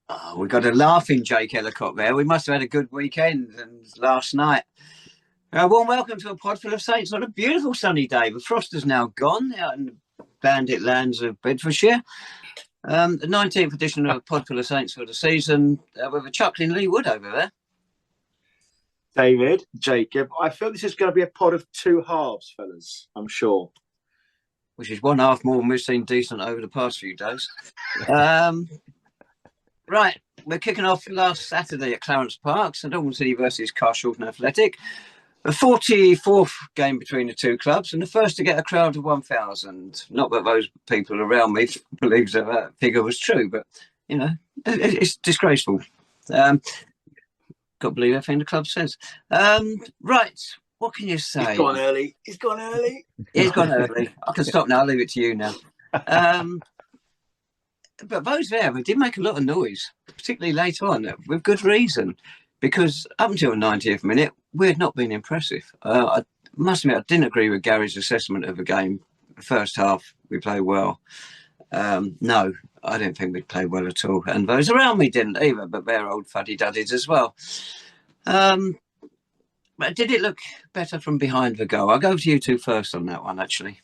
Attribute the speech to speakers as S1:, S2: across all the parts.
S1: Oh, we got a laughing Jake Ellicott there. We must have had a good weekend and last night. Warm welcome to a Podful of Saints on a beautiful sunny day. The frost is now gone out in the bandit lands of Bedfordshire. The 19th edition of Podful of Saints for the season with a chuckling Lee Wood over there.
S2: David, Jacob, I feel this is going to be a pod of two halves, fellas, I'm sure.
S1: Which is one half more than we've seen decent over the past few days. Right, we're kicking off last Saturday at Clarence Park, St Albans City versus Carshalton Athletic. The 44th game between the two clubs and the first to get a crowd of 1,000. Not that those people around me believe that figure was true, but, you know, it's disgraceful. Got to believe everything the club says. Right, what can you say?
S2: He's gone early. He's gone early.
S1: I can stop now. I'll leave it to you now. But those there, they did make a lot of noise, particularly late on, with good reason, because up until the 90th minute, we had not been impressive. I must admit, I didn't agree with Gary's assessment of the game. The first half, we played well. No, I didn't think we'd played well at all. And those around me didn't either, but they're old fuddy-duddies as well. But did it look better from behind the goal? I'll go to you two first on that one, actually.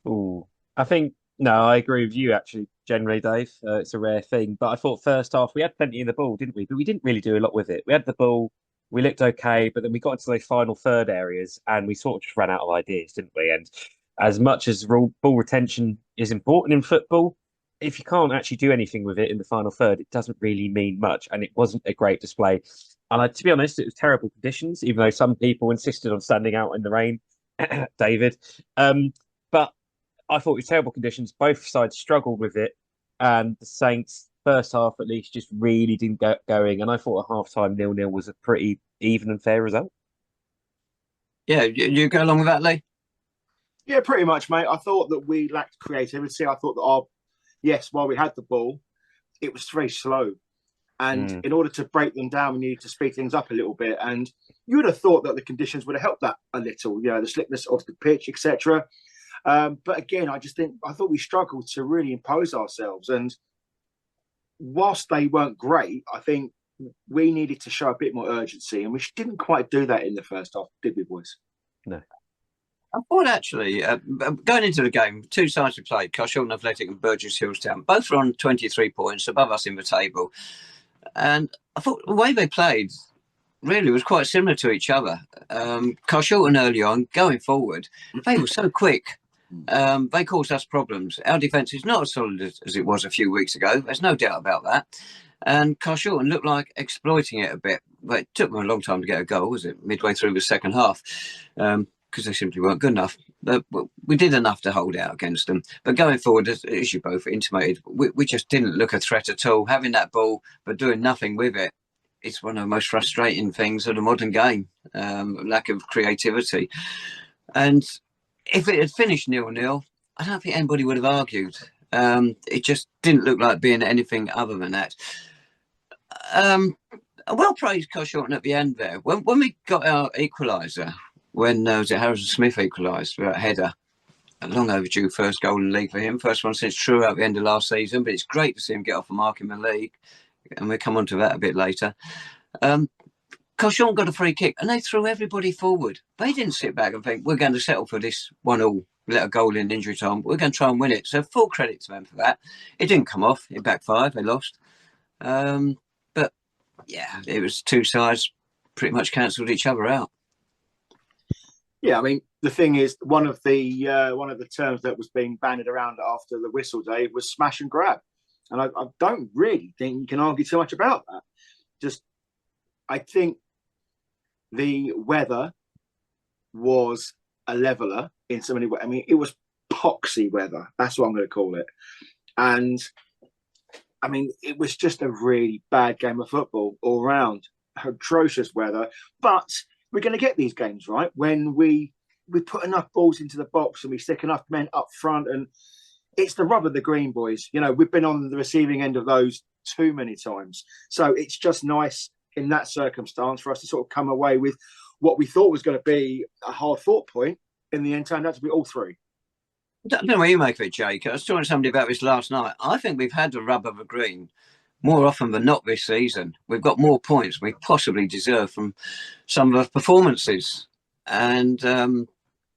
S3: Oh, I agree with you, actually, generally, Dave. It's a rare thing. But I thought first half, we had plenty in the ball, didn't we? But we didn't really do a lot with it. We had the ball, we looked okay, but then we got into those final third areas and we sort of just ran out of ideas, didn't we? And as much as ball retention is important in football, if you can't actually do anything with it in the final third, it doesn't really mean much. And it wasn't a great display. And to be honest, it was terrible conditions, even though some people insisted on standing out in the rain, David. But I thought it was terrible conditions. Both sides struggled with it. And the Saints, first half at least, just really didn't get going. And I thought a half-time 0-0 was a pretty even and fair result.
S1: Yeah, you go along with that, Lee?
S2: Yeah, pretty much, mate. I thought that we lacked creativity. I thought that while we had the ball, it was very slow. And in order to break them down, we needed to speed things up a little bit. And you would have thought that the conditions would have helped that a little, the slickness of the pitch, etc. But again, I thought we struggled to really impose ourselves. And whilst they weren't great, I think we needed to show a bit more urgency. And we didn't quite do that in the first half, did we, boys?
S3: No.
S1: I thought actually, going into the game, two sides we played, Carshalton Athletic and Burgess Hill Town, both were on 23 points above us in the table. And I thought the way they played really was quite similar to each other. Carshalton early on, going forward, they were so quick. They caused us problems. Our defence is not as solid as it was a few weeks ago. There's no doubt about that. And Carshalton looked like exploiting it a bit. But it took them a long time to get a goal, was it? Midway through the second half. Because they simply weren't good enough. But we did enough to hold out against them. But going forward, as you both intimated, we just didn't look a threat at all. Having that ball, but doing nothing with it, it's one of the most frustrating things of the modern game. Lack of creativity. And if it had finished 0-0, I don't think anybody would have argued. It just didn't look like being anything other than that. Well-praised Carshalton at the end there. When we got our equaliser, when Harrison Smith equalised for that header, a long overdue first goal in the league for him. First one since True at the end of last season, but it's great to see him get off the mark in the league. And we'll come on to that a bit later. Carshalton got a free kick and they threw everybody forward. They didn't sit back and think, we're going to settle for this 1-1, let a goal in injury time. We're going to try and win it. So full credit to them for that. It didn't come off. It backfired. They lost. But yeah, it was two sides pretty much cancelled each other out.
S2: Yeah, I mean, the thing is, one of the terms that was being bandied around after the whistle day was smash and grab. And I don't really think you can argue too much about that. I think the weather was a leveller in so many ways. I mean, it was poxy weather. That's what I'm going to call it. And, I mean, it was just a really bad game of football all round. Atrocious weather. But we're going to get these games, right, when we put enough balls into the box and we stick enough men up front. And it's the rub of the green, boys. We've been on the receiving end of those too many times. So it's just nice in that circumstance for us to sort of come away with what we thought was going to be a hard-fought point. In the end, turned out to be all three.
S1: don't know what you make of it, Jake. I was talking to somebody about this last night. I think we've had the rub of the green more often than not this season. We've got more points we possibly deserve from some of our performances. And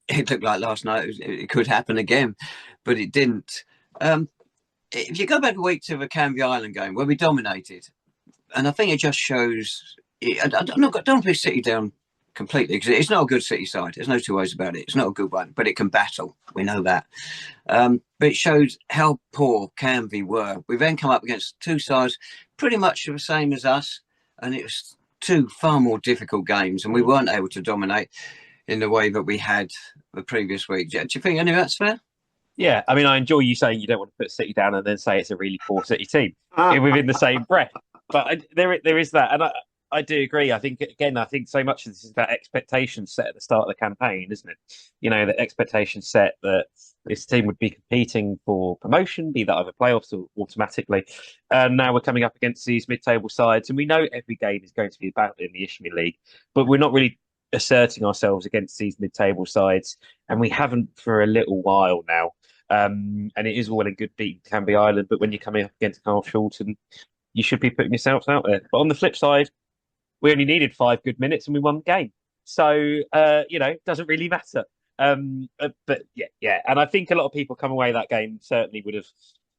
S1: it looked like last night it could happen again, but it didn't. If you go back a week to the Canvey Island game where we dominated, and I think it just shows. Don't put City down completely because it's not a good City side. There's no two ways about it. It's not a good one, but it can battle. We know that. But it shows how poor Canvey were. We then come up against two sides pretty much the same as us, and it was two far more difficult games, and we weren't able to dominate in the way that we had the previous week. Do you think any of that's fair?
S3: Yeah, I mean, I enjoy you saying you don't want to put City down and then say it's a really poor City team within the same breath. But there is that, and I do agree. I think so much of this is about expectations set at the start of the campaign, isn't it? You know, the expectations set that this team would be competing for promotion, be that either playoffs or automatically. And now we're coming up against these mid-table sides, and we know every game is going to be a battle in the Isthmian League, but we're not really asserting ourselves against these mid-table sides, and we haven't for a little while now. And it is well and good beating Canvey Island, but when you're coming up against Carshalton, you should be putting yourselves out there. But on the flip side, we only needed 5 good minutes and we won the game. So, it doesn't really matter. But yeah. And I think a lot of people come away that game certainly would have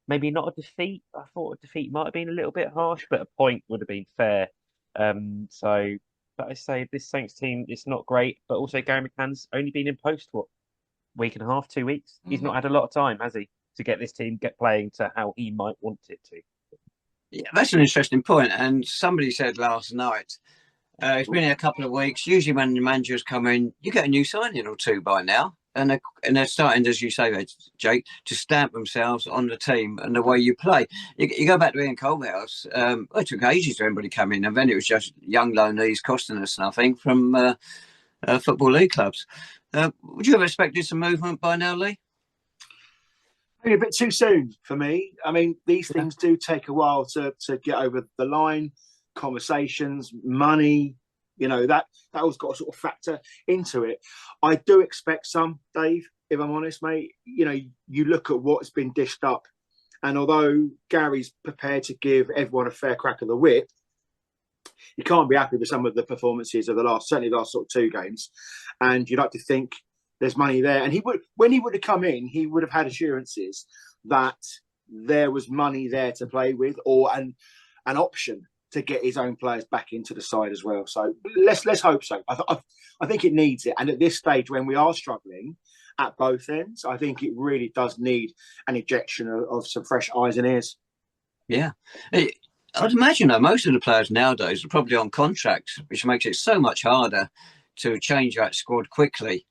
S3: maybe not a defeat. I thought a defeat might have been a little bit harsh, but a point would have been fair. But I say this Saints team is not great, but also Gary McCann's only been in post, week and a half, 2 weeks? He's not had a lot of time, has he, to get this team playing to how he might want it to?
S1: Yeah, that's an interesting point. And somebody said last night, it's been a couple of weeks. Usually when the managers come in, you get a new signing or two by now. And they're starting, as you say, Jake, to stamp themselves on the team and the way you play. You go back to Ian Colbell's, it took ages for anybody to come in. And then it was just young loanees costing us nothing from Football League clubs. Would you have expected some movement by now, Lee?
S2: Maybe a bit too soon for me. I mean, these things do take a while to get over the line. Conversations, money, that all's got to sort of factor into it. I do expect some, Dave, if I'm honest, mate. You look at what's been dished up, and although Gary's prepared to give everyone a fair crack of the whip, you can't be happy with some of the performances of certainly the last sort of 2 games. And you'd like to think there's money there. And when he would have come in, he would have had assurances that there was money there to play with, or an option to get his own players back into the side as well. So let's hope so. I think it needs it. And at this stage, when we are struggling at both ends, I think it really does need an injection of some fresh eyes and ears.
S1: Yeah. I'd imagine that most of the players nowadays are probably on contracts, which makes it so much harder to change that squad quickly.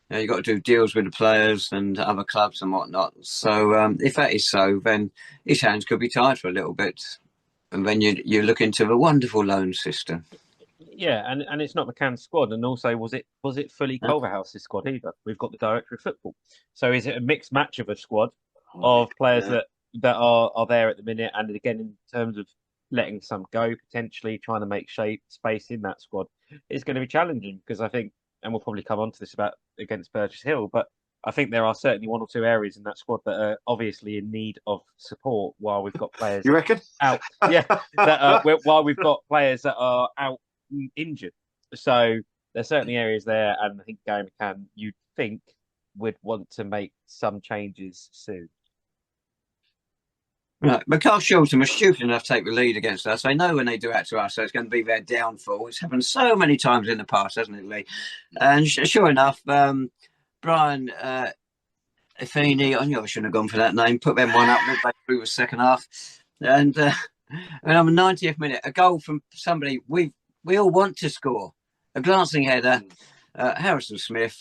S1: You've got to do deals with the players and other clubs and whatnot. So if that is so, then his hands could be tied for a little bit. And then you look into the wonderful loan system.
S3: Yeah, and it's not McCann's squad. And also, was it fully Culverhouse's squad either? We've got the director of football. So is it a mixed match of a squad of players that are there at the minute? And again, in terms of letting some go, potentially trying to make space in that squad, it's going to be challenging because I think, and we'll probably come on to this against Burgess Hill, but I think there are certainly 1 or 2 areas in that squad that are obviously in need of support while we've got players.
S2: You reckon?
S3: Out. Yeah. While we've got players that are out injured. So there's certainly areas there. And I think Gary McCann, you'd think, would want to make some changes soon.
S1: Right, but Carshalton was stupid enough to take the lead against us. They know when they do that to us, so it's going to be their downfall. It's happened so many times in the past, hasn't it, Lee? And sure enough, Brian Ifini, I knew I shouldn't have gone for that name, put them one up midway through the second half. And on the 90th minute, a goal from somebody we all want to score. A glancing header, Harrison Smith,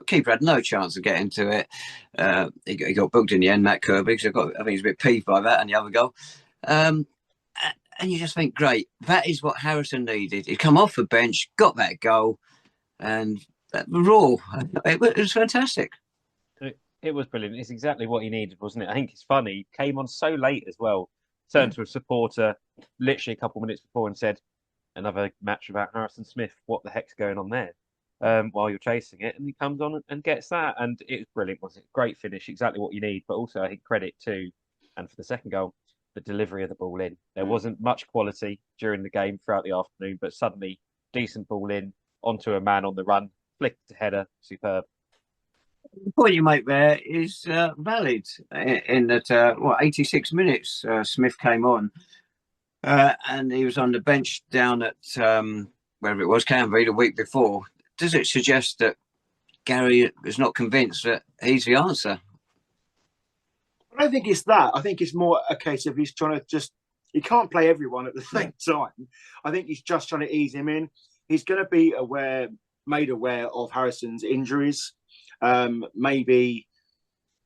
S1: keeper had no chance of getting to it. He got booked in the end, Matt Kirby, because I think he's a bit peeved by that and the other goal. And you just think, great, that is what Harrison needed. He'd come off the bench, got that goal, and raw. It was fantastic.
S3: It was brilliant. It's exactly what he needed, wasn't it? I think it's funny. He came on so late as well. Turned to a supporter literally a couple of minutes before and said, another match about Harrison Smith. What the heck's going on there? while you're chasing it, and he comes on and gets that, and it was brilliant, wasn't it? Great finish, exactly what you need. But also, I think credit to, and for the second goal, the delivery of the ball in. There wasn't much quality during the game throughout the afternoon, but suddenly decent ball in onto a man on the run, flicked header, superb.
S1: The point you make there is valid in that, 86 minutes Smith came on and he was on the bench down at wherever it was, Canterbury, the week before. Does it suggest that Gary is not convinced that he's the answer?
S2: I don't think it's that. I think it's more a case of he's trying to he can't play everyone at the same time. I think he's just trying to ease him in. He's going to be made aware of Harrison's injuries. Maybe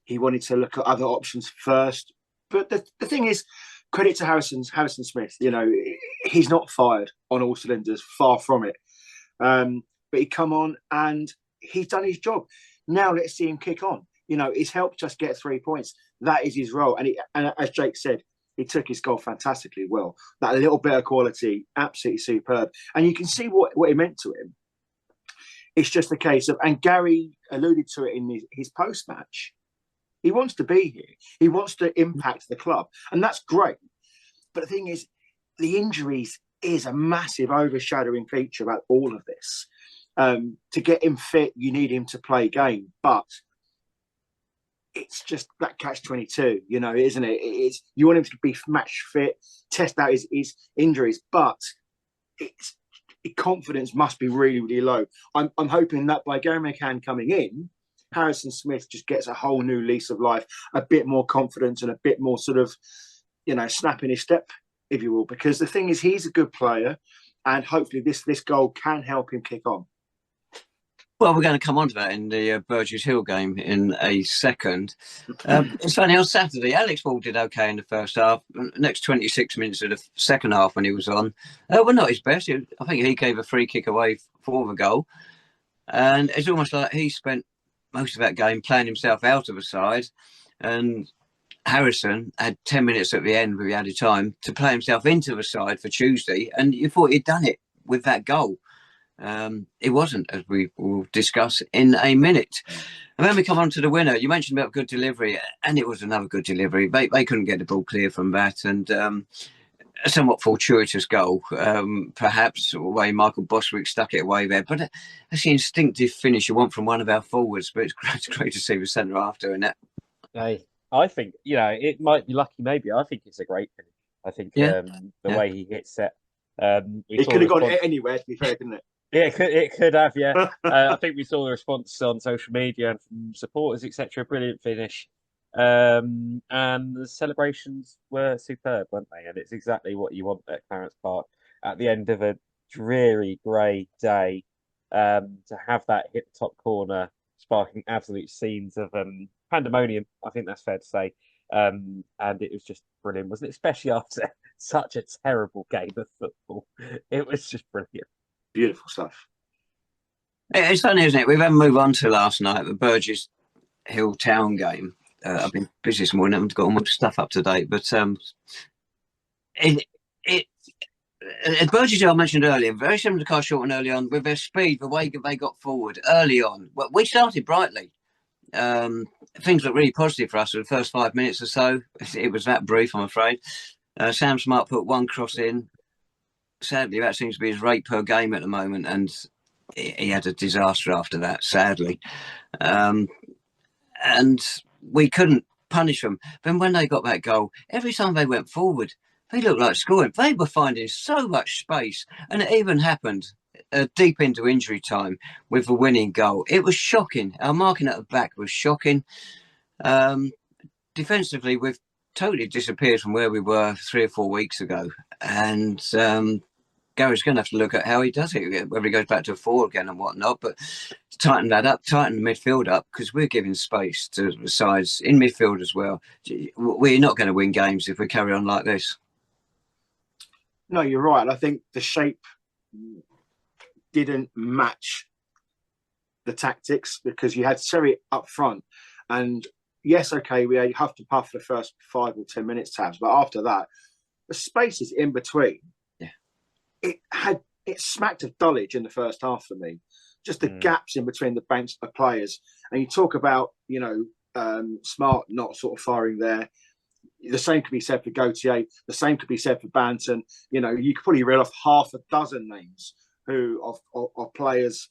S2: he wanted to look at other options first. But the thing is, credit to Harrison Smith. He's not fired on all cylinders, far from it. But he come on and he's done his job. Now let's see him kick on. He's helped us get 3 points. That is his role. And as Jake said, he took his goal fantastically well. That little bit of quality, absolutely superb. And you can see what it meant to him. It's just a case of, and Gary alluded to it in his post-match, he wants to be here. He wants to impact the club. And that's great. But the thing is, the injuries is a massive overshadowing feature about all of this. To get him fit, you need him to play game. But it's just that catch-22, isn't it? You want him to be match fit, test out his injuries, but confidence must be really, really low. I'm hoping that by Gary McCann coming in, Harrison Smith just gets a whole new lease of life, a bit more confidence and a bit more sort of, snap in his step, if you will. Because the thing is, he's a good player, and hopefully this goal can help him kick on.
S1: Well, we're going to come on to that in the Burgess Hill game in a second. It's funny, on Saturday, Alex Ball did okay in the first half. Next 26 minutes of the second half when he was on, were not his best. I think he gave a free kick away for the goal. And it's almost like he spent most of that game playing himself out of the side. And Harrison had 10 minutes at the end with the added time to play himself into the side for Tuesday. And you thought he'd done it with that goal. It wasn't, as we will discuss in a minute. And then we come on to the winner. You mentioned about good delivery, and it was another good delivery. They couldn't get the ball clear from that, and a somewhat fortuitous goal, perhaps, the way Michael Bostwick stuck it away there. But that's the instinctive finish you want from one of our forwards. But it's great to see the centre half doing that.
S3: Hey, I think, it might be lucky, maybe. I think it's a great finish. I think the way he hits it.
S2: It could have gone anywhere, to be fair, couldn't it?
S3: Yeah, it could have, yeah. I think we saw the response on social media and from supporters, etc. Brilliant finish. And the celebrations were superb, weren't they? And it's exactly what you want at Clarence Park at the end of a dreary grey day. To have that hit the top corner, sparking absolute scenes of pandemonium, I think that's fair to say. And it was just brilliant, wasn't it? Especially after such a terrible game of football. It was just brilliant.
S2: Beautiful stuff.
S1: It's funny, isn't it? We've had to move on to last night, the Burgess Hill Town game. I've been busy this morning, I've got all my stuff up to date. But Burgess Hill, I mentioned earlier, very similar to Carshalton early on, with their speed, the way they got forward early on. Well, we started brightly. Things looked really positive for us for the first 5 minutes or so. It was that brief, I'm afraid. Sam Smart put one cross in. Sadly, that seems to be his rate per game at the moment, and he had a disaster after that, sadly. And we couldn't punish them. Then when they got that goal, every time they went forward, they looked like scoring. They were finding so much space, and it even happened deep into injury time with the winning goal. It was shocking. Our marking at the back was shocking. Defensively, we've totally disappeared from where we were 3 or 4 weeks ago, and Gary's going to have to look at how he does it, whether he goes back to 4 again and whatnot, but tighten that up, tighten the midfield up, because we're giving space to the sides in midfield as well. We're not going to win games if we carry on like this.
S2: No, you're right. I think the shape didn't match the tactics, because you had Seri up front, and yes, okay, we had huff to puff the first 5 or 10 minutes tabs, but after that, the spaces in between, it smacked of Dulwich in the first half for me. just the gaps in between the banks of players. And you talk about, Smart not sort of firing there. The same could be said for Gautier. The same could be said for Banton. You could probably reel off half a dozen names of players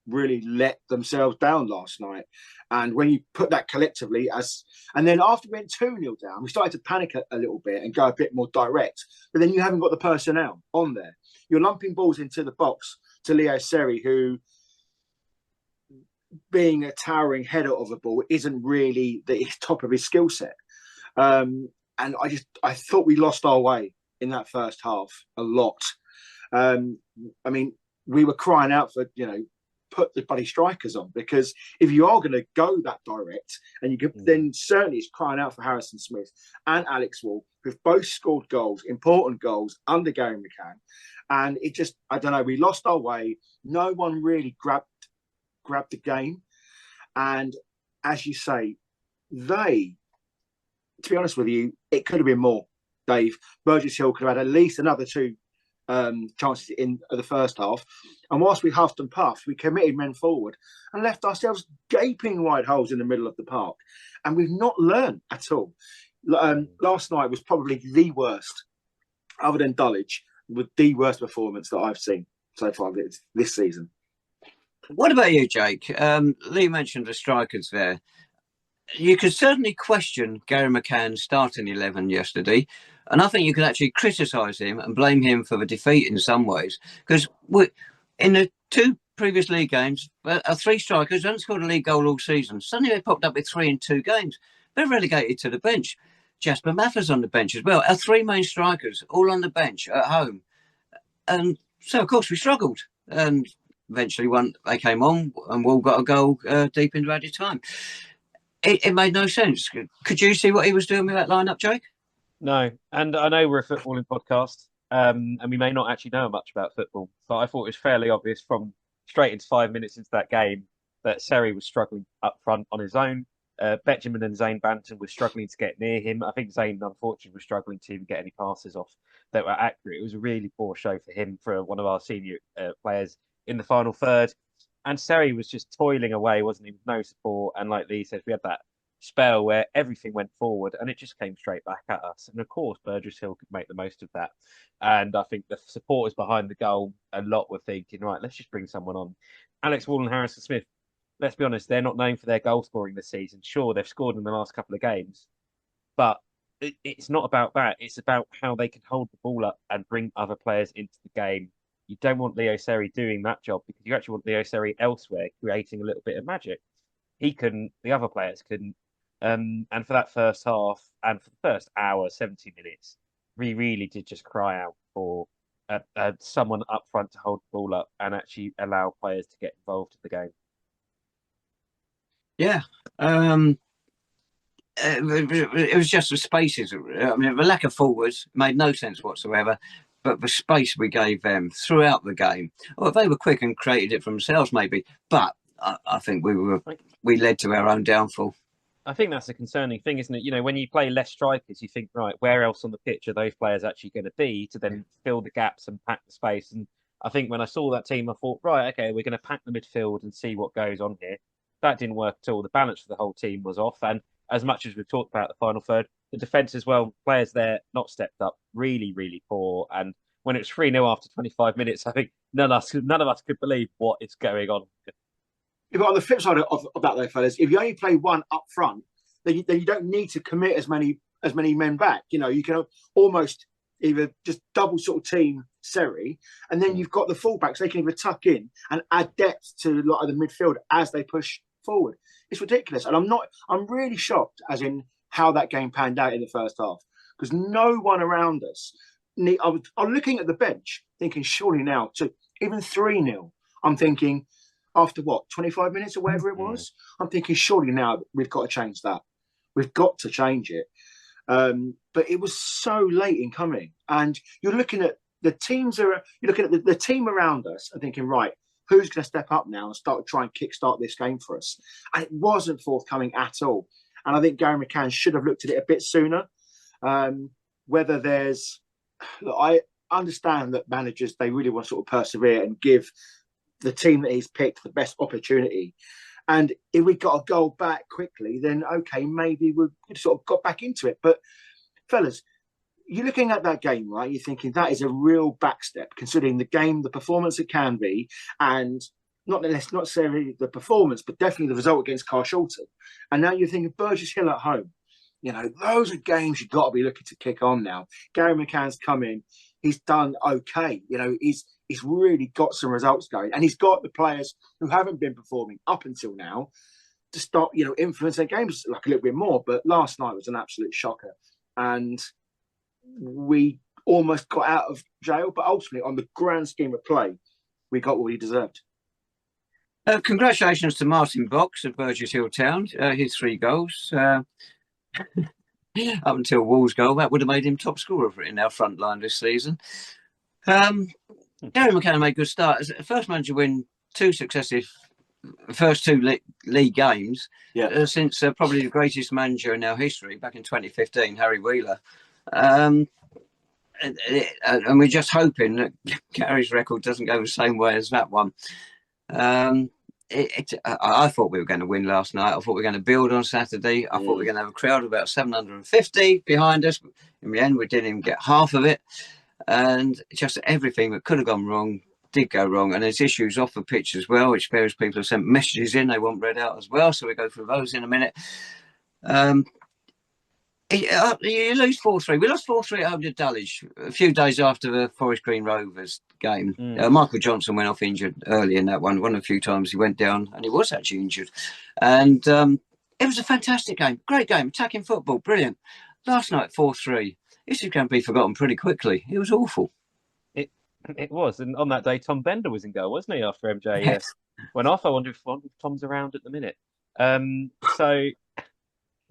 S2: really let themselves down last night. And when you put that collectively and then after we went 2-0 down, we started to panic a little bit and go a bit more direct. But then you haven't got the personnel on there. You're lumping balls into the box to Leo Seri, who, being a towering header of a ball, isn't really the top of his skill set. And I thought we lost our way in that first half a lot. We were crying out for, put the bloody strikers on, because if you are going to go that direct, and you could, then certainly it's crying out for Harrison Smith and Alex Wall, who've both scored goals, important goals under Gary McCann. And it just, I don't know, we lost our way. No one really grabbed the game. And as you say, to be honest with you, it could have been more, Dave. Burgess Hill could have had at least another 2 chances in the first half. And whilst we huffed and puffed, we committed men forward and left ourselves gaping wide holes in the middle of the park. And we've not learned at all. Last night was probably the worst, other than Dulwich, with the worst performance that I've seen so far this season.
S1: What about you, Jake? Lee mentioned the strikers there. You could certainly question Gary McCann's starting 11 yesterday, and I think you could actually criticise him and blame him for the defeat in some ways, because in the 2 previous league games, 3 strikers hadn't scored a league goal all season. Suddenly they popped up with 3 in 2 games. They're relegated to the bench. Jasper Mathers on the bench as well. Our 3 main strikers all on the bench at home. And so, of course, we struggled. And eventually they came on and Wall got a goal deep into added time. It made no sense. Could you see what he was doing with that lineup, Jake?
S3: No, and I know we're a footballing podcast, and we may not actually know much about football, but I thought it was fairly obvious from straight into 5 minutes into that game that Seri was struggling up front on his own. Benjamin and Zane Banton were struggling to get near him. I think Zane, unfortunately, was struggling to even get any passes off that were accurate. It was a really poor show for him, for one of our senior players in the final third. And Seri was just toiling away, wasn't he, with no support. And like Lee says, we had that spell where everything went forward and it just came straight back at us. And of course, Burgess Hill could make the most of that. And I think the supporters behind the goal, a lot were thinking, right, let's just bring someone on. Alex Wall and Harrison Smith, let's be honest, they're not known for their goal scoring this season. Sure, they've scored in the last couple of games, but it's not about that. It's about how they can hold the ball up and bring other players into the game. You don't want Leo Seri doing that job, because you actually want Leo Seri elsewhere, creating a little bit of magic. He couldn't, the other players couldn't. And for that first half and for the first hour, 70 minutes, we really did just cry out for someone up front to hold the ball up and actually allow players to get involved in the game.
S1: Yeah. It was just the spaces. I mean, the lack of forwards made no sense whatsoever. But the space we gave them throughout the game, well, they were quick and created it for themselves, maybe. But I think we led to our own downfall.
S3: I think that's a concerning thing, isn't it? When you play less strikers, you think, right, where else on the pitch are those players actually going to be to then fill the gaps and pack the space? And I think when I saw that team, I thought, right, okay, we're going to pack the midfield and see what goes on here. That didn't work at all. The balance for the whole team was off. And as much as we've talked about the final third, the defence as well, players there not stepped up, really, really poor. And when it was 3-0 after 25 minutes, I think none of us could believe what is going on.
S2: Yeah, but on the flip side of that, though, fellas, if you only play one up front, then you don't need to commit as many men back. You can almost either just double sort of team Seri, and then you've got the fullbacks. They can either tuck in and add depth to a lot of the midfield as they push forward. It's ridiculous, and I'm really shocked as in how that game panned out in the first half, because no one around us. I'm looking at the bench, thinking surely now to even 3-0. I'm thinking after 25 minutes or whatever it was. I'm thinking surely now we've got to change that. We've got to change it. But it was so late in coming, and you're looking at the teams. You're looking at the team around us and thinking, right, who's going to step up now and start to try and kickstart this game for us? And it wasn't forthcoming at all. And I think Gary McCann should have looked at it a bit sooner. Whether there's, look, I understand that managers, they really want to sort of persevere and give the team that he's picked the best opportunity. And if we got a goal back quickly, then okay, maybe we sort of got back into it. But fellas, you're looking at that game, right? You're thinking that is a real backstep, considering the game, the performance it can be, and not necessarily the performance, but definitely the result against Carshalton. And now you're thinking Burgess Hill at home. Those are games you've got to be looking to kick on now. Gary McCann's come in. He's done okay. He's really got some results going. And he's got the players who haven't been performing up until now to start, influence their games like a little bit more. But last night was an absolute shocker. And we almost got out of jail. But ultimately, on the grand scheme of play, we got what we deserved.
S1: Congratulations to Martin Box of Burgess Hill Town. His 3 goals. Up until Wall's goal, that would have made him top scorer in our front line this season. Gary McCann made a good start. As the first manager win 2 successive first 2 league games since probably the greatest manager in our history back in 2015, Harry Wheeler. And we're just hoping that Gary's record doesn't go the same way as that one. I thought we were going to win last night. I thought we were going to build on Saturday. I thought we were going to have a crowd of about 750 behind us. In the end, we didn't even get half of it. And just everything that could have gone wrong did go wrong. And there's issues off the pitch as well, which various people have sent messages in. They want read out as well. So we go through those in a minute. You lose 4-3. We lost 4-3 at home to Dulwich a few days after the Forest Green Rovers game. Michael Johnson went off injured early in that one. One of the few times he went down, and he was actually injured. And it was a fantastic game. Great game. Attacking football. Brilliant. Last night, 4-3. This is going to be forgotten pretty quickly. It was awful.
S3: It was. And on that day, Tom Bender was in goal, wasn't he, after MJ
S1: Yes.
S3: went off? I wonder if Tom's around at the minute. So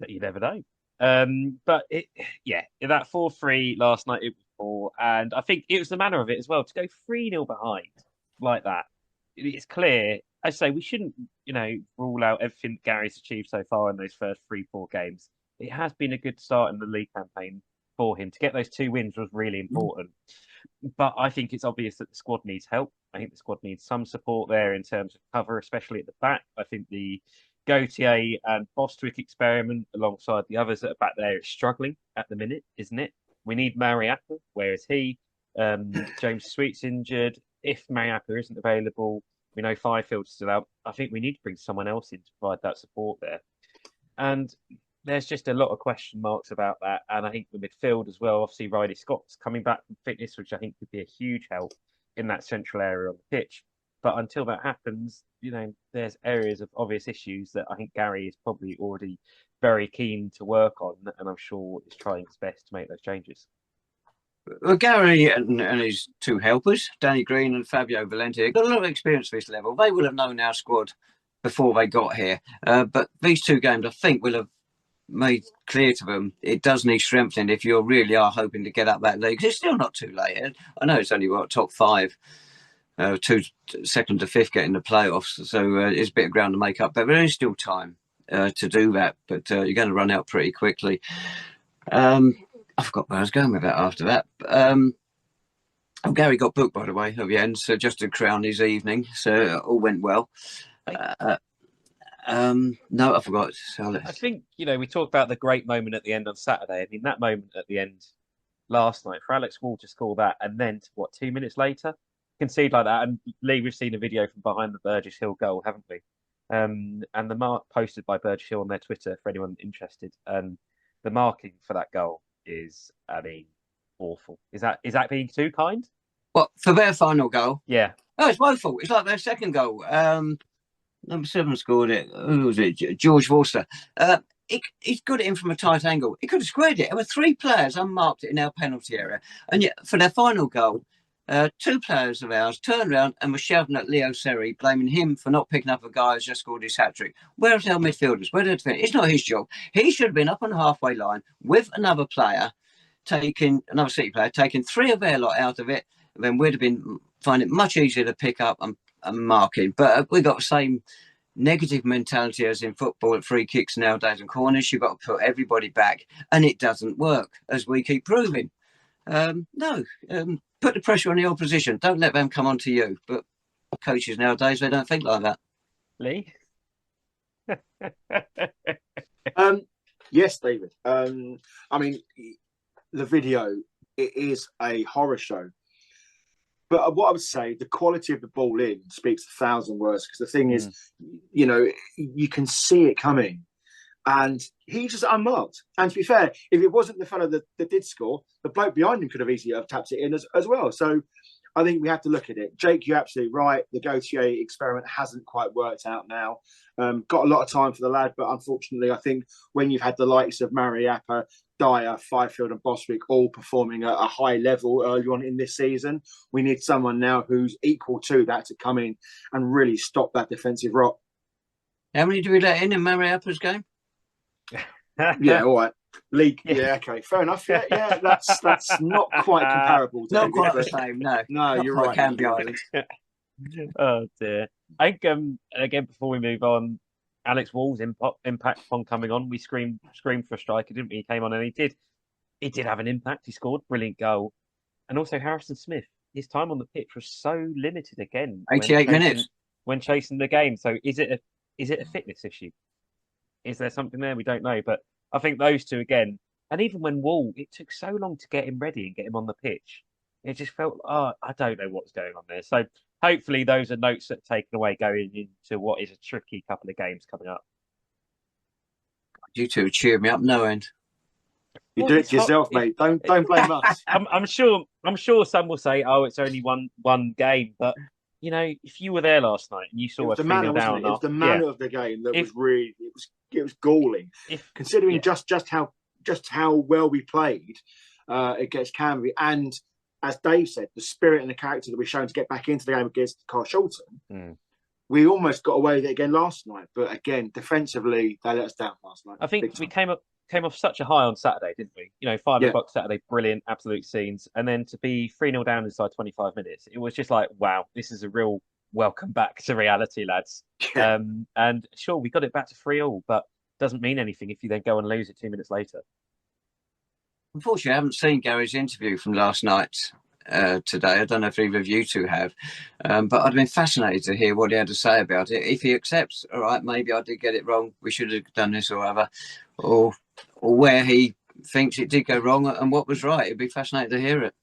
S3: you never know. But that 4-3 last night, it was poor. And I think it was the manner of it as well. To go 3-0 behind like that, it's clear. I say we shouldn't, rule out everything Gary's achieved so far in those first 3-4 games. It has been a good start in the league campaign for him. To get those 2 wins was really important. But I think it's obvious that the squad needs help. I think the squad needs some support there in terms of cover, especially at the back. I think the Gautier and Bostwick experiment alongside the others that are back there is struggling at the minute, isn't it? We need Mariappa. Where is he? James Sweet's injured. If Mariappa isn't available, we know Firefield's still out. I think we need to bring someone else in to provide that support there. And there's just a lot of question marks about that. And I think the midfield as well, obviously Riley Scott's coming back from fitness, which I think could be a huge help in that central area on the pitch. But until that happens, there's areas of obvious issues that I think Gary is probably already very keen to work on, and I'm sure is trying his best to make those changes.
S1: Well, Gary and his 2 helpers, Danny Green and Fabio Valente, got a lot of experience at this level. They will have known our squad before they got here. But these 2 games, I think, will have made clear to them it does need strengthening if you really are hoping to get up that league. It's still not too late. I know it's only top 5. 2 second to 5th getting the playoffs, so it's a bit of ground to make up, but there is still time to do that. But you're going to run out pretty quickly. I forgot where I was going with that after that. Gary got booked, by the way, at the end, so just to crown his evening, so it all went well. No, I forgot.
S3: I think we talked about the great moment at the end on Saturday. I mean, that moment at the end last night for Alex Wall to score that, and then 2 minutes later concede like that. And Lee, we've seen a video from behind the Burgess Hill goal, haven't we? And the mark posted by Burgess Hill on their Twitter for anyone interested. And the marking for that goal is, awful. Is that being too kind?
S1: What, for their final goal?
S3: Yeah.
S1: Oh, it's woeful. It's like their second goal. Number 7 scored it. Who was it? George Forster. He's got it in from a tight angle. He could have squared it. There were 3 players unmarked in our penalty area. And yet, for their final goal, 2 players of ours turned around and were shouting at Leo Seri, blaming him for not picking up a guy who's just scored his hat-trick. Where's our midfielders? Where did it? It's not his job. He should have been up on the halfway line with another player, another City player, taking 3 of their lot out of it. Then we'd have been finding it much easier to pick up and marking. But we got the same negative mentality as in football at free kicks nowadays and corners. You've got to put everybody back, and it doesn't work, as we keep proving. Put the pressure on the opposition. Don't let them come on to you. But coaches nowadays, they don't think like that.
S3: Lee?
S2: Yes, David. I mean, the video, it is a horror show. But what I would say, the quality of the ball in speaks 1,000 words. Because the thing is, you know, you can see it coming. And he just unmarked. And to be fair, if it wasn't the fellow that did score, the bloke behind him could have easily have tapped it in as well. So I think we have to look at it. Jake, you're absolutely right. The Gautier experiment hasn't quite worked out now. Got a lot of time for the lad, but unfortunately, I think when you've had the likes of Mariappa, Dyer, Fifield and Bostwick all performing at a high level early on in this season, we need someone now who's equal to that to come in and really stop that defensive rot.
S1: How many do we let in Mariappa's game?
S2: Yeah, all right. League, yeah, okay, fair enough. Yeah, that's not quite comparable.
S1: Not quite the same, no,
S2: you're right.
S1: Canby Island.
S3: Oh dear. I think again before we move on, Alex Wall's impact upon coming on. We screamed for a striker, didn't we? He came on and he did have an impact. He scored a brilliant goal, and also Harrison Smith. His time on the pitch was so limited again.
S1: 88 minutes
S3: when chasing the game. So is it a fitness issue? Is there something there? We don't know, but I think those two again, and even when Wall, it took so long to get him ready and get him on the pitch. It just felt, I don't know what's going on there. So hopefully those are notes that are taken away going into what is a tricky couple of games coming up.
S1: You two cheer me up no end.
S2: You do it to yourself, mate. Don't blame us.
S3: I'm sure some will say, "Oh, it's only one game," but you know, if you were there last night and you saw a 3-0 down,
S2: it was the manner of the game that was really it was galling. Considering just how well we played against Canby, and as Dave said, the spirit and the character that we've shown to get back into the game against Carshalton. We almost got away with it again last night, but again, defensively, they let us down last night.
S3: I think we came off such a high on Saturday, didn't we? You know, 5 o'clock Saturday, brilliant, absolute scenes. And then to be 3-0 down inside 25 minutes, it was just like, wow, this is a real welcome back to reality, lads.
S2: Yeah.
S3: And sure, we got it back to 3-3, but doesn't mean anything if you then go and lose it 2 minutes later.
S1: Unfortunately, I haven't seen Gary's interview from last night today. I don't know if either of you two have, but I'd been fascinated to hear what he had to say about it. If he accepts, all right, maybe I did get it wrong, we should have done this or whatever, or where he thinks it did go wrong and what was right. It'd be fascinating to hear it.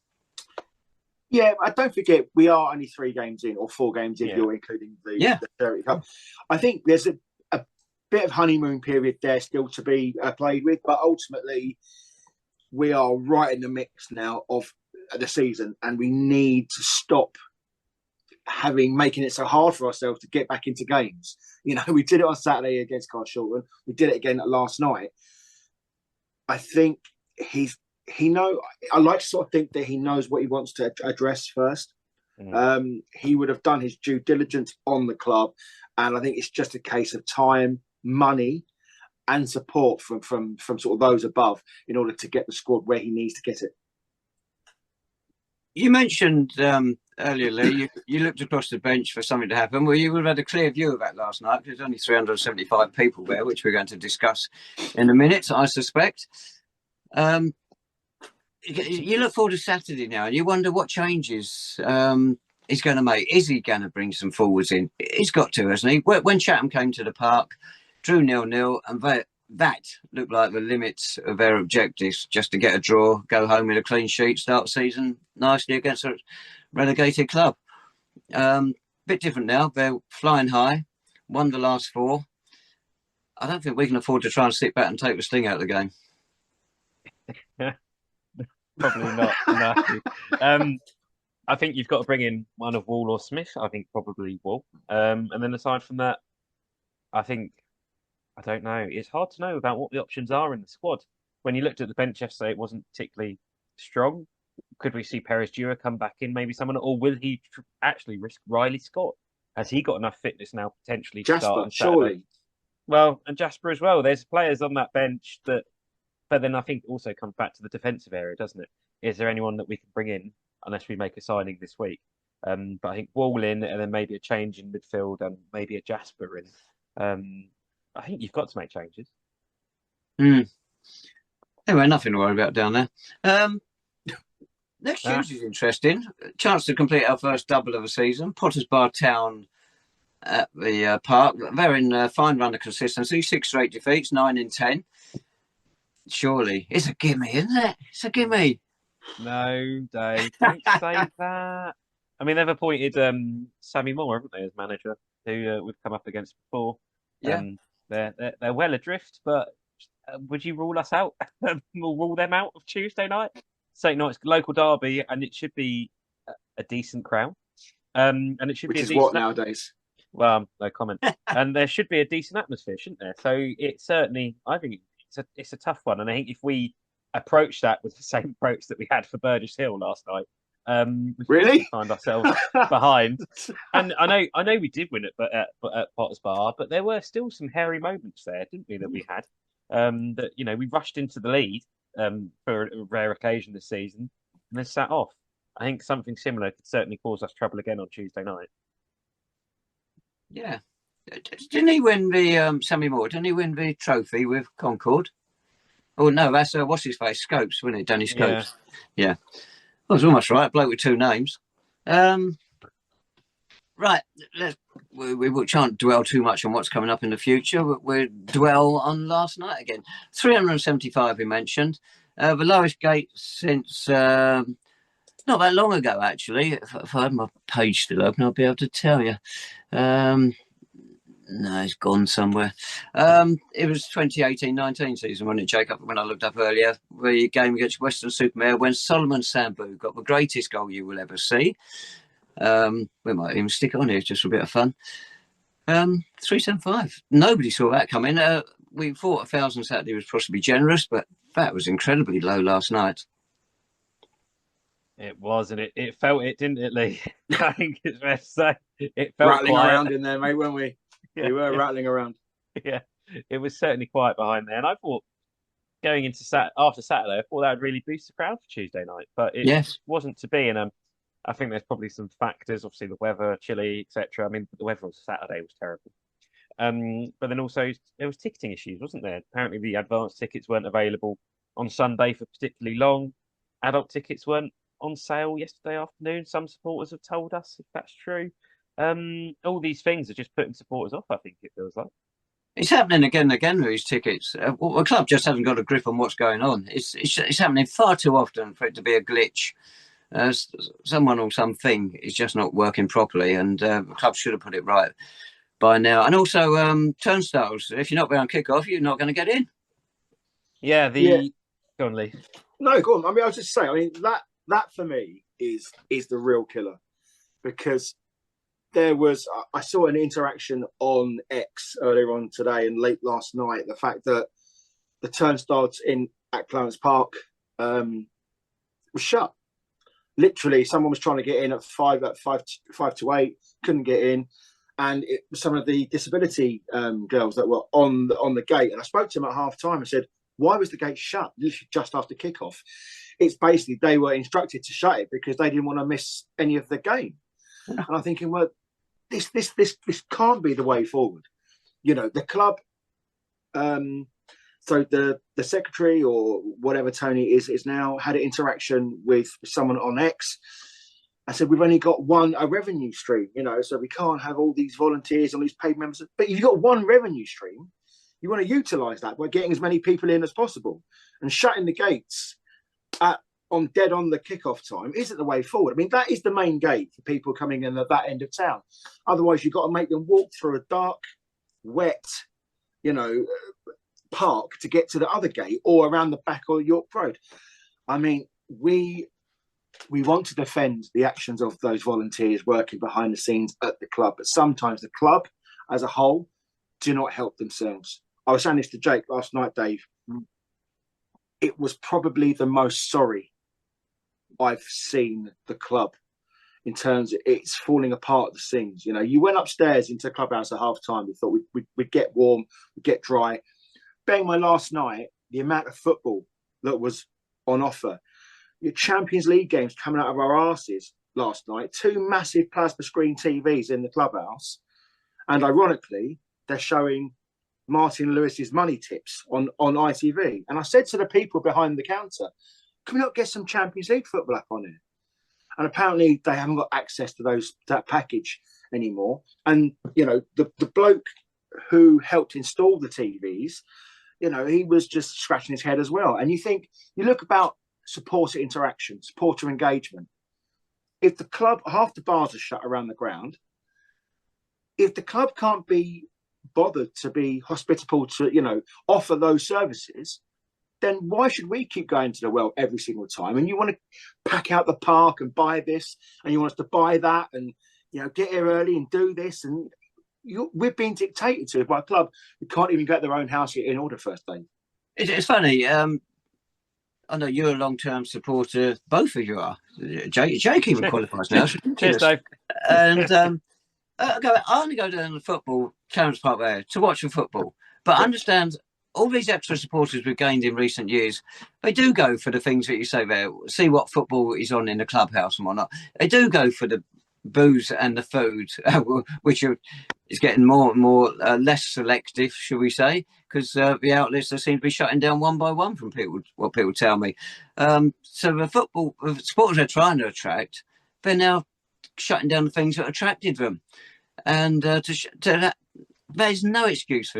S2: Yeah, I don't forget we are only 3 games in or 4 games in, you're including the Charity Cup. I think there's a bit of honeymoon period there still to be played with, but ultimately we are right in the mix now of the season, and we need to stop making it so hard for ourselves to get back into games. You know, we did it on Saturday against Carshalton. We did it again last night. I think I like to sort of think that he knows what he wants to address first. He would have done his due diligence on the club, and I think it's just a case of time, money, and support from sort of those above in order to get the squad where he needs to get it.
S1: You mentioned earlier, Lee, you looked across the bench for something to happen. Well, you would have had a clear view of that last night. There's only 375 people there, which we're going to discuss in a minute, I suspect. You look forward to Saturday now, and you wonder what changes he's going to make. Is he going to bring some forwards in? He's got to, hasn't he? When Chatham came to the park, drew 0-0, and that looked like the limits of their objectives, just to get a draw, go home with a clean sheet, start the season nicely against a relegated club. Bit different now. They're flying high, won the last 4. I don't think we can afford to try and sit back and take the sting out of the game.
S3: Probably not. No. I think you've got to bring in one of Wall or Smith. I think probably Wall. And then aside from that, I don't know. It's hard to know about what the options are in the squad. When you looked at the bench yesterday, it wasn't particularly strong. Could we see Perez Dura come back in, maybe someone, or will he actually risk Riley Scott? Has he got enough fitness now potentially to start on Saturday?
S2: Surely.
S3: Well, and Jasper as well. There's players on that bench that, but then I think it also comes back to the defensive area, doesn't it? Is there anyone that we can bring in unless we make a signing this week? But I think Wall in, and then maybe a change in midfield, and maybe a Jasper in. I think you've got to make changes.
S1: Anyway, nothing to worry about down there. Next Tuesday's interesting. Chance to complete our first double of the season. Potters Bar Town at the park. They're in fine run of consistency. 6 straight defeats, 9 in 10. Surely. It's a gimme, isn't it? It's a gimme.
S3: No, Dave, don't say that. I mean, they've appointed Sammy Moore, haven't they, as manager, who we've come up against before.
S1: Yeah.
S3: They're well adrift, but would you rule us out? We'll rule them out of Tuesday night. Saturday night's local derby, and it should be a decent crowd. And it should be a decent
S2: nowadays.
S3: Well, no comment. And there should be a decent atmosphere, shouldn't there? So it's certainly, I think it's a tough one. And I think if we approach that with the same approach that we had for Burgess Hill last night, we
S2: really
S3: find ourselves behind. And I know we did win at Potters Bar, but there were still some hairy moments there, didn't we? That we had that we rushed into the lead for a rare occasion this season, and then sat off. I think something similar could certainly cause us trouble again on Tuesday night.
S1: Yeah. Didn't he win the Sammy Moore? Didn't he win the trophy with Concord? Oh no, that's what's his face? Scopes, wasn't it? Danny Scopes. Yeah. Well, it's almost right. Bloke with 2 names. Right. We shan't dwell too much on what's coming up in the future. We'll dwell on last night again. 375 we mentioned. The lowest gate since not that long ago, actually. If I had my page still open, I'll be able to tell you. No, it's gone somewhere. It was 2018-19 season, wasn't it, Jacob? When I looked up earlier, the game against Western-super-Mare when Solomon Sambu got the greatest goal you will ever see. We might even stick it on here just for a bit of fun. 375. Nobody saw that coming. We thought 1,000 Saturday was possibly generous, but that was incredibly low last night.
S3: It was, and it felt it, didn't it, Lee? I think it's fair to say. It felt
S2: rattling
S3: quiet
S2: around in there, mate, weren't we?
S3: Yeah,
S2: we were rattling around.
S3: Yeah, it was certainly quiet behind there. And I thought going into after Saturday, I thought that would really boost the crowd for Tuesday night. But it wasn't to be. And I think there's probably some factors, obviously the weather, chilly, etc. I mean, the weather on Saturday was terrible. But then also there was ticketing issues, wasn't there? Apparently the advance tickets weren't available on Sunday for particularly long. Adult tickets weren't on sale yesterday afternoon. Some supporters have told us, if that's true. All these things are just putting supporters off, I think it feels like.
S1: It's happening again and again with these tickets. The club just hasn't got a grip on what's going on. It's happening far too often for it to be a glitch. Someone or something is just not working properly, and the club should have put it right by now. And also turnstiles. If you're not there on kick-off, you're not going to get in.
S3: Yeah, Go on, Lee.
S2: No, go on. I mean, I was just saying, I mean, that for me is the real killer, because I saw an interaction on X earlier on today and late last night, the fact that the turnstiles at Clarence Park was shut. Literally, someone was trying to get in at 5 to 8, couldn't get in, and it was some of the disability girls that were on the gate. And I spoke to them at half time and said, "Why was the gate shut?" Literally just after kickoff. It's basically they were instructed to shut it because they didn't want to miss any of the game. And I'm thinking, well, this can't be the way forward. The club. So the secretary or whatever Tony is now had an interaction with someone on X. I said, we've only got a revenue stream, so we can't have all these volunteers and these paid members. But if you've got one revenue stream, you want to utilise that by getting as many people in as possible. And shutting the gates on the kickoff time isn't the way forward. I mean, that is the main gate for people coming in at that end of town. Otherwise, you've got to make them walk through a dark, wet, park to get to the other gate or around the back of York Road. I mean, we want to defend the actions of those volunteers working behind the scenes at the club, but sometimes the club as a whole do not help themselves. I was saying this to Jake last night, Dave. It was probably the most sorry I've seen the club in terms of it's falling apart at the seams. You went upstairs into the clubhouse at half time. We thought we'd get warm, we'd get dry. Bearing in mind last night, the amount of football that was on offer. Your Champions League games coming out of our arses last night. 2 massive plasma screen TVs in the clubhouse. And ironically, they're showing Martin Lewis's money tips on ITV. And I said to the people behind the counter, can we not get some Champions League football up on here? And apparently they haven't got access to that package anymore. And, you know, the bloke who helped install the TVs, you know, he was just scratching his head as well. And you look about supporter interaction, supporter engagement. If the club, half the bars are shut around the ground, if the club can't be bothered to be hospitable to, you know, offer those services, then why should we keep going to the well every single time? And you want to pack out the park and buy this, and you want us to buy that, and, you know, get here early and do this. And we're being dictated to by a club who can't even get their own house in order first day.
S1: It's funny. I know you're a long-term supporter. Both of you are. Jake even qualifies now.
S3: Cheers, Dave.
S1: And I only go down to football, Clarence Park there, to watch the football. But I understand all these extra supporters we've gained in recent years, they do go for the things that you say there, see what football is on in the clubhouse and whatnot. They do go for the booze and the food, which is getting more and more less selective, shall we say, because the outlets seem to be shutting down one by one from what people tell me. So the supporters they're trying to attract, they're now shutting down the things that attracted them. And there's no excuse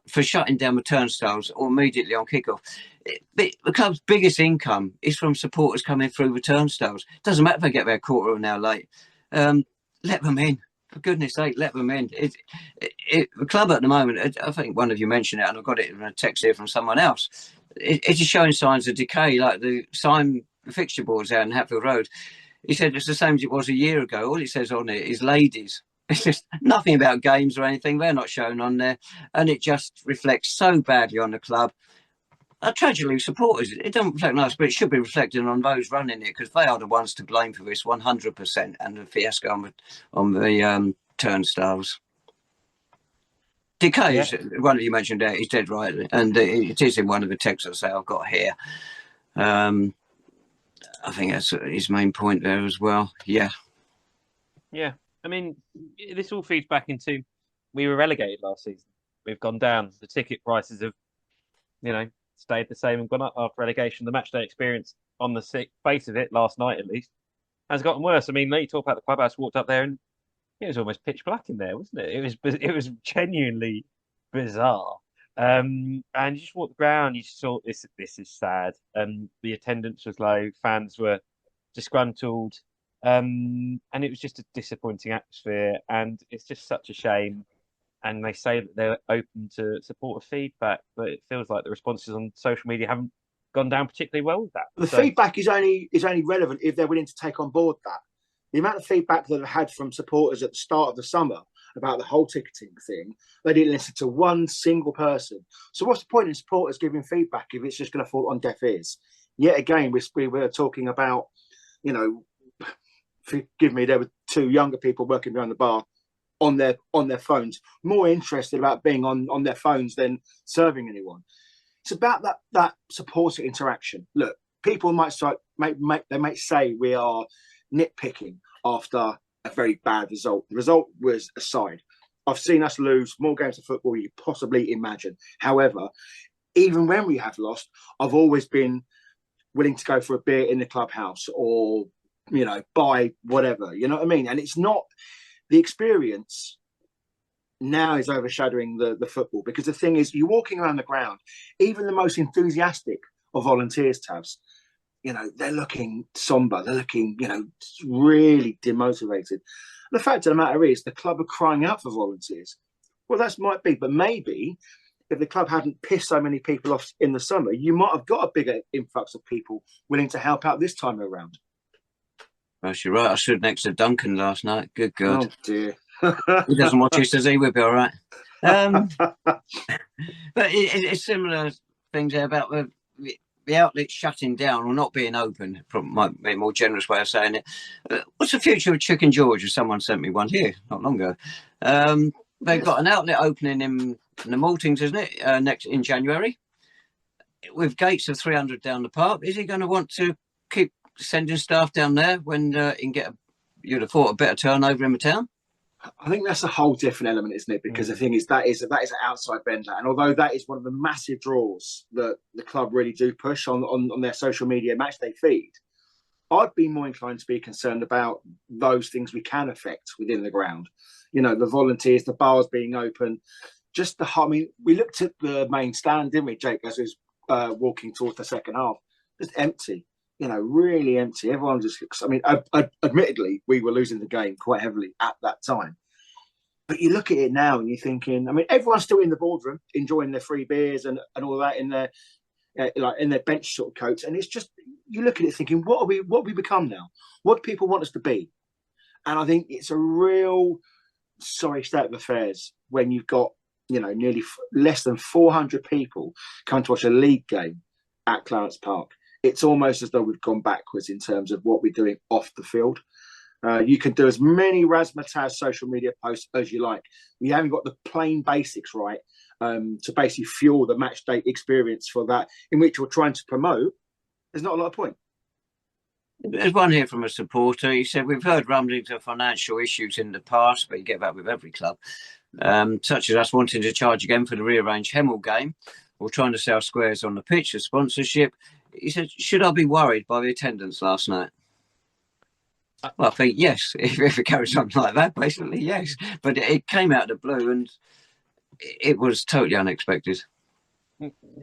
S1: for shutting down the turnstiles or immediately on kickoff. The club's biggest income is from supporters coming through the turnstiles. Doesn't matter if they get there a quarter of an hour late. Let them in. For goodness sake, let them in. The club at the moment, I think one of you mentioned it, and I've got it in a text here from someone else. It's just showing signs of decay, like the fixture boards out in Hatfield Road. He said it's the same as it was a year ago. All it says on it is ladies. It's just nothing about games or anything. They're not shown on there. And it just reflects so badly on the club. Tragically, supporters, it doesn't reflect on us, but it should be reflecting on those running it, because they are the ones to blame for this 100% and the fiasco on the turnstiles. Decay, one of you mentioned that, he's dead right. And it is in one of the texts that I've got here. I think that's his main point there as well. Yeah.
S3: Yeah. I mean, this all feeds back into, we were relegated last season. We've gone down. The ticket prices have, you know, stayed the same and gone up after relegation. The match day experience, on the face of it, last night at least, has gotten worse. I mean, you talk about the clubhouse, walked up there and it was almost pitch black in there, wasn't it? It was genuinely bizarre. And you just walked the ground, you just thought, this is sad. The attendance was low, fans were disgruntled. And it was just a disappointing atmosphere, and it's just such a shame. And they say that they're open to supporter feedback, but it feels like the responses on social media haven't gone down particularly well with that.
S2: The feedback is only relevant if they're willing to take on board that. The amount of feedback that I've had from supporters at the start of the summer about the whole ticketing thing, they didn't listen to one single person. So what's the point in supporters giving feedback if it's just going to fall on deaf ears? Yet again, we were talking about, you know, forgive me, there were two younger people working behind the bar on their phones, more interested about being on their phones than serving anyone. It's about that supporter interaction. Look, people might say we are nitpicking after a very bad result. The result was aside. I've seen us lose more games of football than you possibly imagine. However, even when we have lost, I've always been willing to go for a beer in the clubhouse or, you know, buy whatever, you know what I mean? And it's not, the experience now is overshadowing the football, because the thing is, you're walking around the ground, even the most enthusiastic of volunteers tabs, you know, they're looking somber, they're looking, you know, really demotivated. The fact of the matter is, the club are crying out for volunteers. Well, that might be, but maybe if the club hadn't pissed so many people off in the summer, you might have got a bigger influx of people willing to help out this time around.
S1: Well, you're right. I stood next to Duncan last night. Good God.
S2: Oh, dear.
S1: He doesn't watch this, does he? We'll be all right. But it's similar things there about the outlet shutting down or not being open, from my more generous way of saying it. What's the future of Chicken George? Someone sent me one here not long ago. They've got an outlet opening in the Maltings, isn't it? In January, with gates of 300 down the park. Is he going to want to keep sending staff down there when he can get you'd have thought a better turnover in the town?
S2: I think that's a whole different element, isn't it? Because the thing is that is an outside vendor, and although that is one of the massive draws that the club really do push on their social media matchday feed, I'd be more inclined to be concerned about those things we can affect within the ground. You know, the volunteers, the bars being open, just the. I mean, we looked at the main stand, didn't we, Jake, as we was walking towards the second half, just empty. You know, really empty. Everyone just looks. I mean, admittedly, we were losing the game quite heavily at that time. But you look at it now and you're thinking, I mean, everyone's still in the boardroom enjoying their free beers and all that in their like in their bench sort of coats, and it's just you look at it thinking, what we become now? What do people want us to be? And I think it's a real sorry state of affairs when you've got nearly less than 400 people come to watch a league game at Clarence Park. It's almost as though we've gone backwards in terms of what we're doing off the field. You can do as many razzmatazz social media posts as you like. We haven't got the plain basics right to basically fuel the match day experience for that, in which we're trying to promote. There's not a lot of point.
S1: There's one here from a supporter. He said, we've heard rumblings of financial issues in the past, but you get that with every club, such as us wanting to charge again for the rearranged Hemel game or trying to sell squares on the pitch as sponsorship. He said, should I be worried by the attendance last night? Well, I think yes. If it carries on like that, basically yes. But it came out of the blue and it was totally unexpected.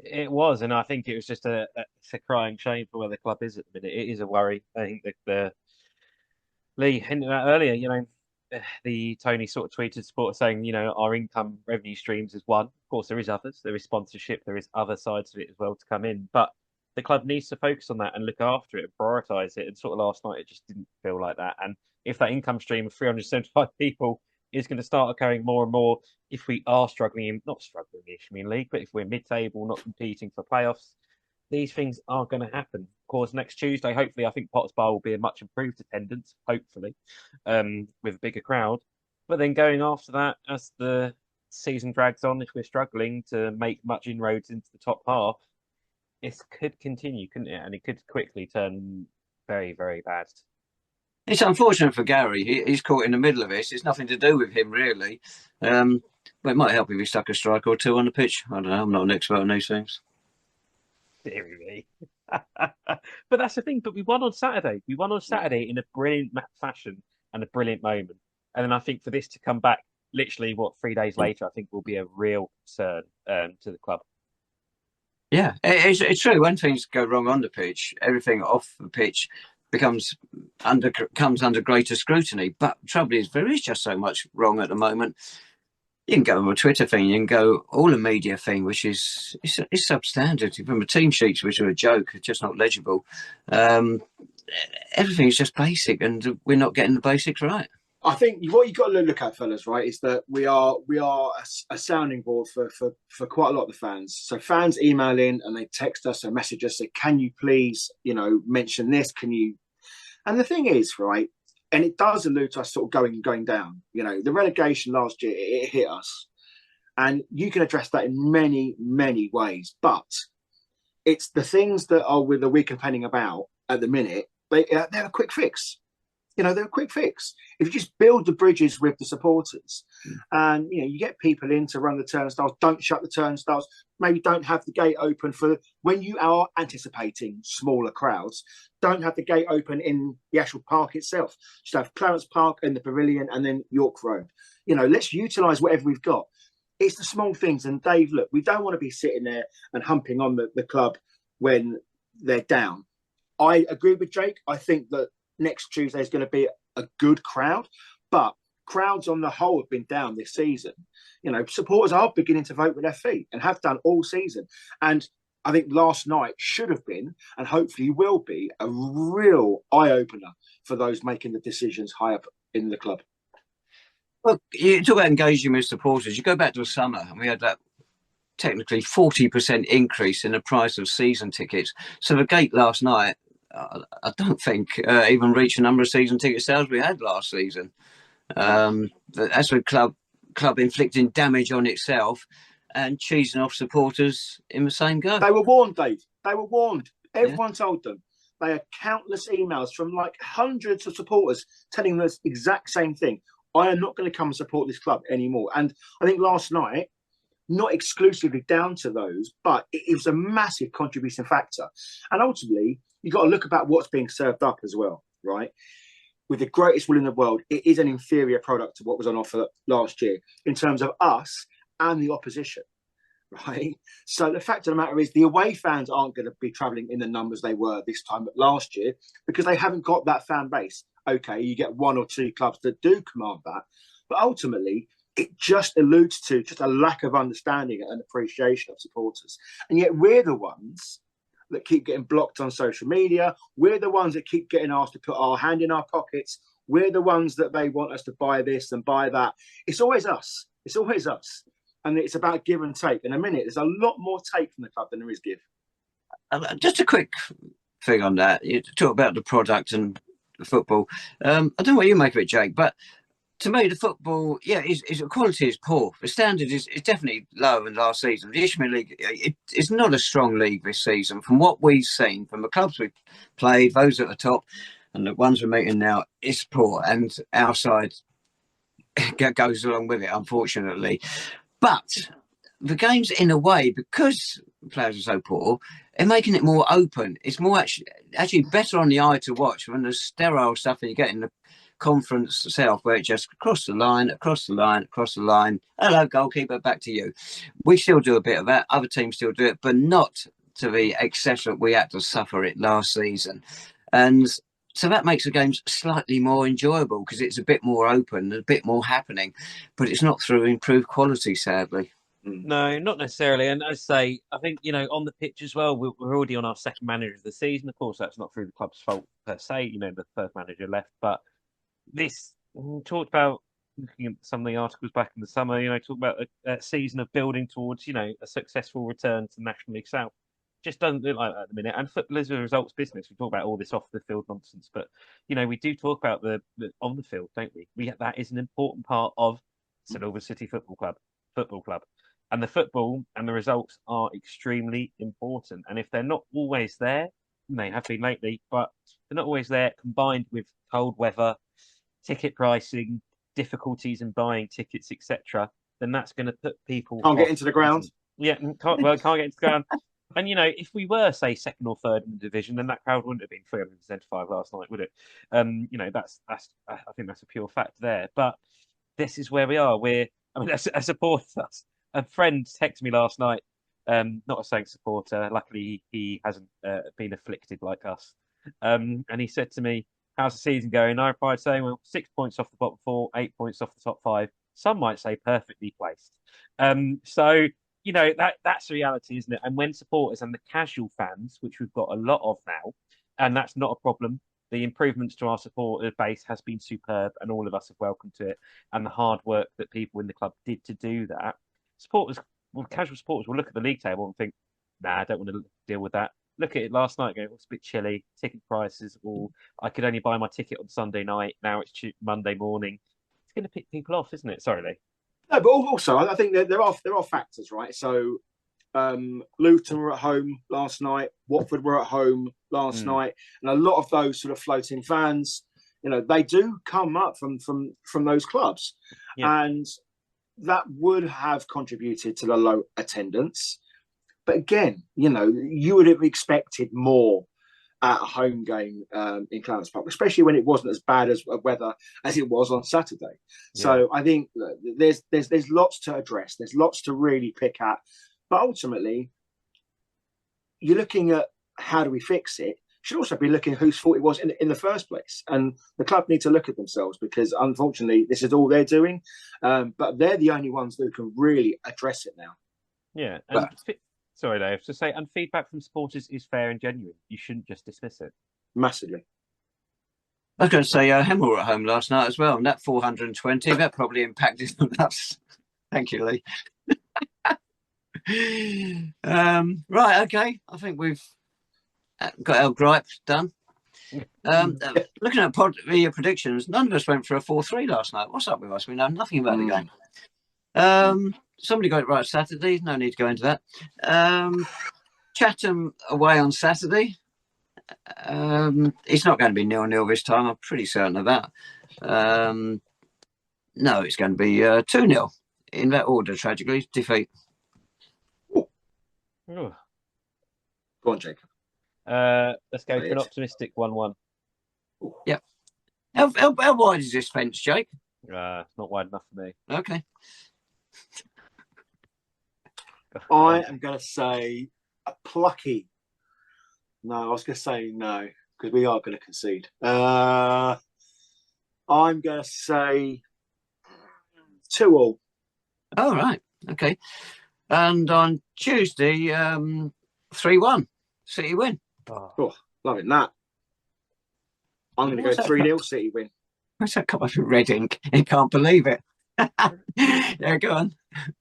S3: It was, and I think it was just it's a crying shame for where the club is at the minute. It is a worry. I think that the Lee hinted at earlier, the Tony sort of tweeted support saying, our income revenue streams is one. Of course, there is others. There is sponsorship. There is other sides of it as well to come in. But the club needs to focus on that and look after it and prioritise it. And sort of last night, it just didn't feel like that. And if that income stream of 375 people is going to start occurring more and more, if we are struggling, not struggling in the Isthmian League, but if we're mid-table, not competing for playoffs, these things are going to happen. Of course, next Tuesday, hopefully, I think Potts Bar will be a much improved attendance, hopefully, with a bigger crowd. But then going after that, as the season drags on, if we're struggling to make much inroads into the top half, it could continue, couldn't it? And it could quickly turn very, very bad.
S1: It's unfortunate for Gary. He's caught in the middle of this. It's nothing to do with him, really. But it might help if he stuck a strike or two on the pitch. I don't know. I'm not an expert on these things.
S3: Dear me. But that's the thing. But we won on Saturday. We won on Saturday in a brilliant fashion and a brilliant moment. And then I think for this to come back literally, 3 days later, I think will be a real concern to the club.
S1: Yeah, it's true. When things go wrong on the pitch, everything off the pitch comes under greater scrutiny. But the trouble is, there is just so much wrong at the moment. You can go on a Twitter thing, you can go all a media thing, which is substandard. From the team sheets, which are a joke, just not legible. Everything is just basic, and we're not getting the basics right.
S2: I think what you've got to look at, fellas, right, is that we are a sounding board for quite a lot of the fans. So fans email in and they text us and message us, say, can you please, mention this? Can you? And the thing is, right, and it does allude to us sort of going down. The relegation last year, it hit us. And you can address that in many, many ways. But it's the things that we're complaining about at the minute, they're a quick fix. They're a quick fix. If you just build the bridges with the supporters and, you get people in to run the turnstiles, don't shut the turnstiles, maybe don't have the gate open for when you are anticipating smaller crowds, don't have the gate open in the actual park itself. Just have Clarence Park and the Pavilion and then York Road. Let's utilise whatever we've got. It's the small things. And Dave, look, we don't want to be sitting there and humping on the club when they're down. I agree with Jake. I think that next Tuesday is going to be a good crowd, but crowds on the whole have been down this season. Supporters are beginning to vote with their feet and have done all season. And I think last night should have been, and hopefully will be, a real eye-opener for those making the decisions high up in the club.
S1: Well, you talk about engaging with supporters. You go back to the summer and we had that technically 40% increase in the price of season tickets. So the gate last night, I don't think even reached the number of season ticket sales we had last season. That's a club inflicting damage on itself and cheesing off supporters in the same go.
S2: They were warned, Dave. They were warned. Everyone told them. They had countless emails from hundreds of supporters telling them the exact same thing. I am not going to come and support this club anymore. And I think last night, not exclusively down to those, but it was a massive contributing factor. And ultimately, you've got to look about what's being served up as well, right? With the greatest will in the world, it is an inferior product to what was on offer last year in terms of us and the opposition, right? So the fact of the matter is the away fans aren't going to be travelling in the numbers they were this time last year because they haven't got that fan base. Okay, you get one or two clubs that do command that. But ultimately, it just alludes to just a lack of understanding and appreciation of supporters. And yet we're the ones that keep getting blocked on social media. We're the ones that keep getting asked to put our hand in our pockets. We're the ones that they want us to buy this and buy that. It's always us. It's always us. And it's about give and take. In a minute, there's a lot more take from the club than there is give.
S1: Just a quick thing on that. You talk about the product and the football. I don't know what you make of it, Jake, but to me, the football, the quality is poor. The standard is definitely lower than last season. The Isthmian League, it's not a strong league this season. From what we've seen, from the clubs we've played, those at the top, and the ones we're meeting now, it's poor. And our side goes along with it, unfortunately. But the games, in a way, because players are so poor, are making it more open. It's more actually better on the eye to watch than the sterile stuff that you get in the conference itself, where it just across the line. Hello, goalkeeper, back to you. We still do a bit of that. Other teams still do it, but not to the excess that we had to suffer it last season. And so that makes the games slightly more enjoyable because it's a bit more open, a bit more happening, but it's not through improved quality, sadly.
S3: No, not necessarily. And as I say, I think, on the pitch as well, we're already on our second manager of the season. Of course, that's not through the club's fault per se. The first manager left, but this talked about looking at some of the articles back in the summer, talk about a season of building towards, a successful return to National League South. Just doesn't look like that at the minute. And football is a results business. We talk about all this off the field nonsense, but we do talk about the on the field, don't we? That is an important part of St Albans City Football Club. And the football and the results are extremely important. And if they're not always there, and they have been lately, but they're not always there, combined with cold weather, ticket pricing, difficulties in buying tickets, etc., then that's going to put people
S2: can't get into the ground.
S3: Yeah, can't get into the ground. And if we were, say, second or third in the division, then that crowd wouldn't have been 375 last night, would it? That's I think that's a pure fact there. But this is where we are. A supporter, a friend texted me last night. Not a Saints supporter. Luckily, he hasn't been afflicted like us. And he said to me, "How's the season going?" I replied saying, "Well, 6 points off the bottom four, 8 points off the top five. Some might say perfectly placed." So that's the reality, isn't it? And when supporters and the casual fans, which we've got a lot of now, and that's not a problem. The improvements to our supporter base has been superb, and all of us have welcomed to it. And the hard work that people in the club did to do that, casual supporters will look at the league table and think, "Nah, I don't want to deal with that." Look at it last night, going, "It's a bit chilly. Ticket prices, or I could only buy my ticket on Sunday night. Now it's Monday morning." It's going to pick people off, isn't it? Sorry, Lee.
S2: No, but also I think there are factors, right? So Luton were at home last night, Watford were at home last night, and a lot of those sort of floating fans, they do come up from those clubs, and that would have contributed to the low attendance. But again, you would have expected more at a home game in Clarence Park, especially when it wasn't as bad as weather as it was on Saturday. Yeah. So I think there's lots to address. There's lots to really pick at. But ultimately, you're looking at how do we fix it. You should also be looking at whose fault it was in the first place. And the club need to look at themselves because, unfortunately, this is all they're doing. But they're the only ones that can really address it now.
S3: Yeah. And sorry, Dave, to say, and feedback from supporters is fair and genuine. You shouldn't just dismiss it.
S2: Massively.
S1: I was going to say, Hemel were at home last night as well, and that 420, that probably impacted on us. Thank you, Lee. Right, okay. I think we've got our gripes done. Looking at the predictions, none of us went for a 4-3 last night. What's up with us? We know nothing about the game. Somebody got it right Saturday. No need to go into that. Chatham away on Saturday. It's not going to be 0-0 this time. I'm pretty certain of that. No, it's going to be 2-0 in that order, tragically. Defeat.
S3: Ooh.
S2: Go on, Jacob.
S3: Let's go for an optimistic 1-1.
S1: Yep. How wide is this fence, Jake?
S3: It's not wide enough for me.
S1: Okay.
S2: I am going to say a plucky. No, I was going to say no, because we are going to concede. I'm going to say 2-2.
S1: Oh, right. Okay. And on Tuesday, 3-1. City win.
S2: Oh, loving that. I'm going to go 3-0 City win.
S1: What's that come up with red ink? I can't believe it. Yeah, go on.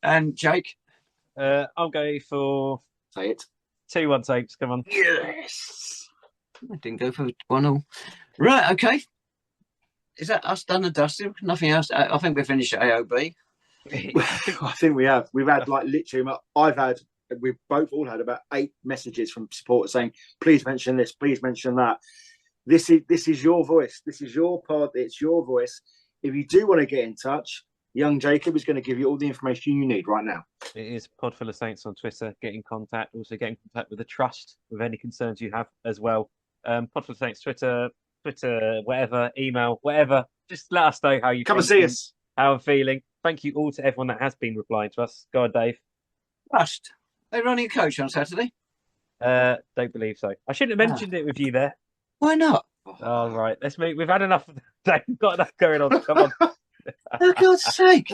S1: And Jake?
S3: I'll go for...
S2: Say it.
S3: 2-1 Saints, come on.
S2: Yes!
S1: I didn't go for 1-0. Right, okay. Is that us done and dusted? Nothing else? I think we're finished at AOB.
S2: I think we have. We've had we've both all had about 8 messages from supporters saying, please mention this, please mention that. This is your voice. This is your pod. It's your voice. If you do want to get in touch, young Jacob is going to give you all the information you need right now.
S3: It is Podful of Saints on Twitter. Get in contact. Also get in contact with the Trust with any concerns you have as well. Podful of Saints Twitter, whatever, email, whatever. Just let us know how you
S2: come and see us.
S3: How I'm feeling. Thank you all to everyone that has been replying to us. Go on, Dave.
S1: Trust. Are they running a coach on Saturday?
S3: Don't believe so. I shouldn't have mentioned it with you there.
S1: Why not?
S3: All right, let's move. We've had enough. We've got enough going on. Come on.
S1: For God's sake.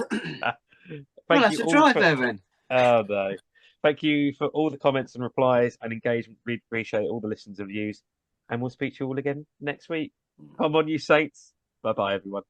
S3: We'll
S1: have to drive there then.
S3: Oh, no. Thank you for all the comments and replies and engagement. We appreciate all the listens and views. And we'll speak to you all again next week. Come on, you Saints. Bye-bye, everyone.